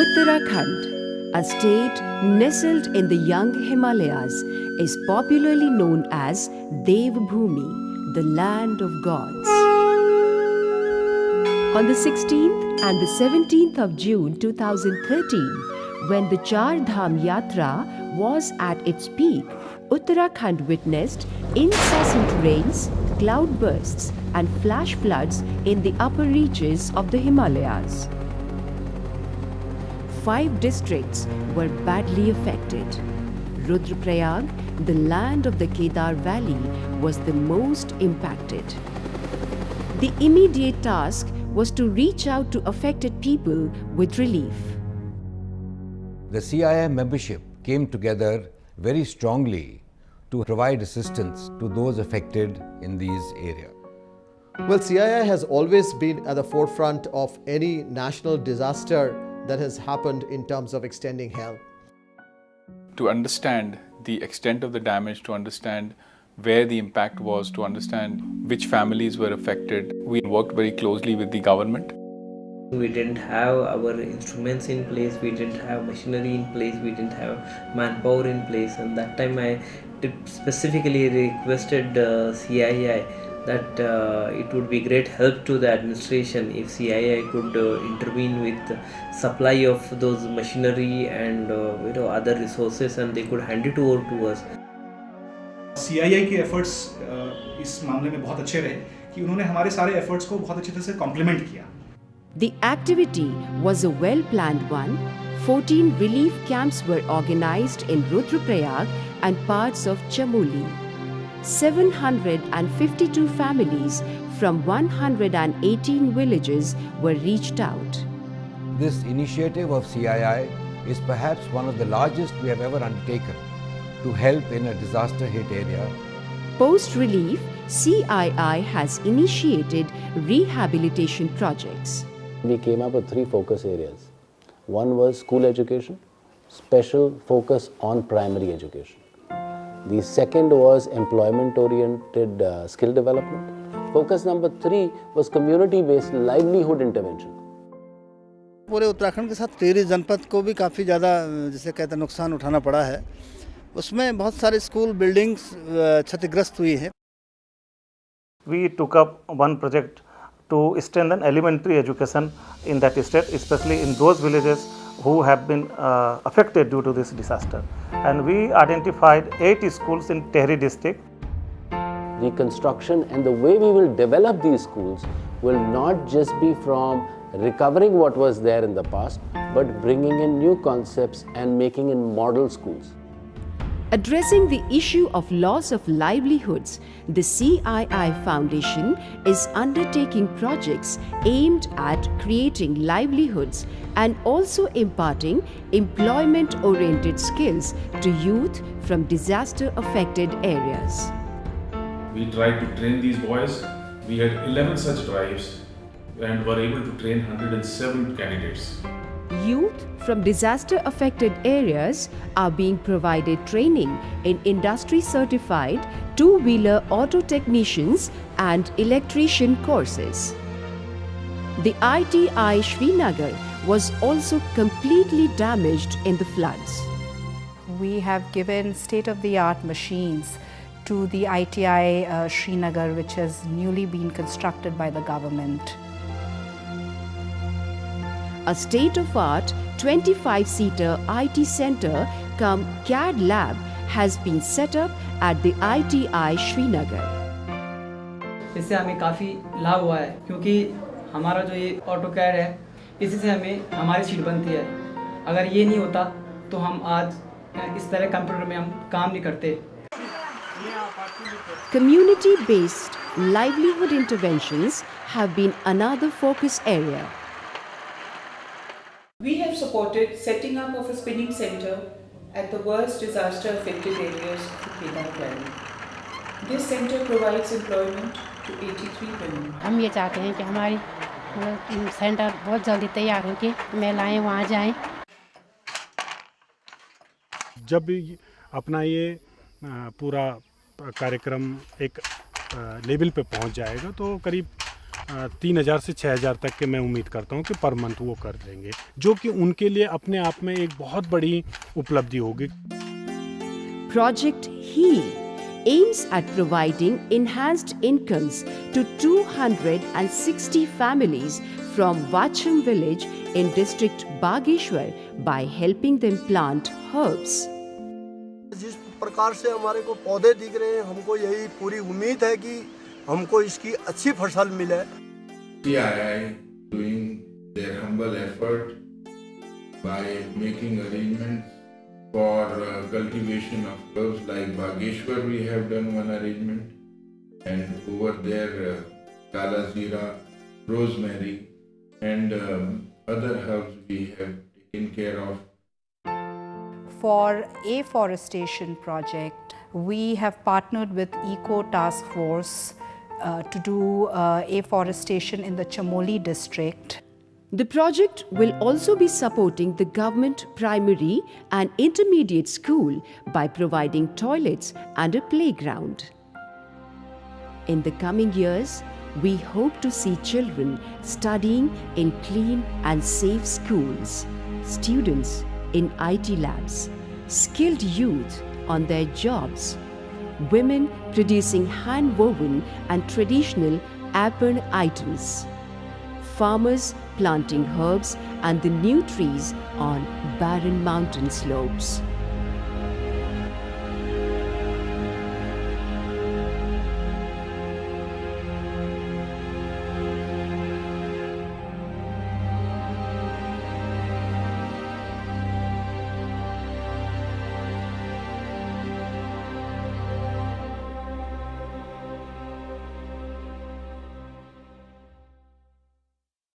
Uttarakhand, a state nestled in the young Himalayas, is popularly known as Devbhoomi, the land of gods. On the 16th and the 17th of June 2013, when the Char Dham Yatra was at its peak, Uttarakhand witnessed incessant rains, cloudbursts, and flash floods in the upper reaches of the Himalayas. 5 districts were badly affected. Rudraprayag, the land of the Kedar Valley, was the most impacted. The immediate task was to reach out to affected people with relief. The CII membership came together very strongly to provide assistance to those affected in these areas. Well, CII has always been at the forefront of any national disaster that has happened in terms of extending help. To understand the extent of the damage, to understand where the impact was, to understand which families were affected, we worked very closely with the government. We didn't have our instruments in place, we didn't have machinery in place, we didn't have manpower in place, and that time I specifically requested CII that it would be great help to the administration if CII could intervene with supply of those machinery and other resources, and they could hand it over to us. CII के efforts इस मामले में बहुत अच्छे रहे कि उन्होंने हमारे सारे efforts को बहुत अच्छे तरह से complement किया. The activity was a well-planned one. 14 relief camps were organized in Rudraprayag and parts of Chamoli. 752 families from 118 villages were reached out. This initiative of CII is perhaps one of the largest we have ever undertaken to help in a disaster-hit area. Post-relief, CII has initiated rehabilitation projects. We came up with 3 focus areas. One was school education, special focus on primary education. The second was employment-oriented skill development. Focus number 3 was community-based livelihood intervention. पूरे उत्तराखंड के साथ टिहरी जनपद को भी काफ़ी ज़्यादा जिसे कहते हैं नुकसान उठाना पड़ा है. उसमें बहुत सारे स्कूल बिल्डिंग्स क्षतिग्रस्त हुई हैं. We took up one project to strengthen elementary education in that state, especially in those villages who have been affected due to this disaster. And we identified 8 schools in Tehri district. The construction and the way we will develop these schools will not just be from recovering what was there in the past, but bringing in new concepts and making in model schools. Addressing the issue of loss of livelihoods, the CII Foundation is undertaking projects aimed at creating livelihoods and also imparting employment-oriented skills to youth from disaster-affected areas. We tried to train these boys. We had 11 such drives and were able to train 107 candidates. Youth from disaster-affected areas are being provided training in industry-certified two-wheeler auto technicians and electrician courses. The ITI Srinagar was also completely damaged in the floods. We have given state-of-the-art machines to the ITI Srinagar, which has newly been constructed by the government. A state-of-art 25-seater IT center cum CAD lab has been set up at the ITI Srinagar. इससे हमें काफ़ी लाभ हुआ है क्योंकि हमारा जो ये ऑटोकैड है इसी से हमें हमारी शीट बनती है. अगर ये नहीं होता तो हम आज इस तरह कंप्यूटर में हम काम नहीं करते. Community-based livelihood interventions have been another focus area. We have supported setting up of a spinning center at the worst disaster-affected areas of the Kedar Valley. This center provides employment to 83 women. हम ये चाहते हैं कि हमारी centre बहुत जल्दी तैयार हो के महिलाएं वहाँ जाएं. जब अपना ये पूरा कार्यक्रम एक लेवल पे पहुंच जाएगा तो करीब 3,000 से 6,000 तक के मैं उम्मीद करता हूँ कि पर मंथ वो कर देंगे, जो कि उनके लिए अपने आप में एक बहुत बड़ी उपलब्धि होगी। Project HEAL aims at providing enhanced incomes to 260 families from Vacham village in district Bageshwar by helping them plant herbs. जिस प्रकार से हमारे को पौधे दिख रहे हैं, हमको यही पूरी उम्मीद है कि हमको इसकी अच्छी फसल मिले। CII doing their humble effort by making arrangements for cultivation of herbs like Bageshwar. We have done one arrangement, and over there Kala Jeera, rosemary and other herbs we have taken care of. For afforestation project, we have partnered with Eco Task Force to do afforestation in the Chamoli district. The project will also be supporting the government primary and intermediate school by providing toilets and a playground. In the coming years, we hope to see children studying in clean and safe schools, students in IT labs, skilled youth on their jobs, women producing hand-woven and traditional apron items, farmers planting herbs and the new trees on barren mountain slopes.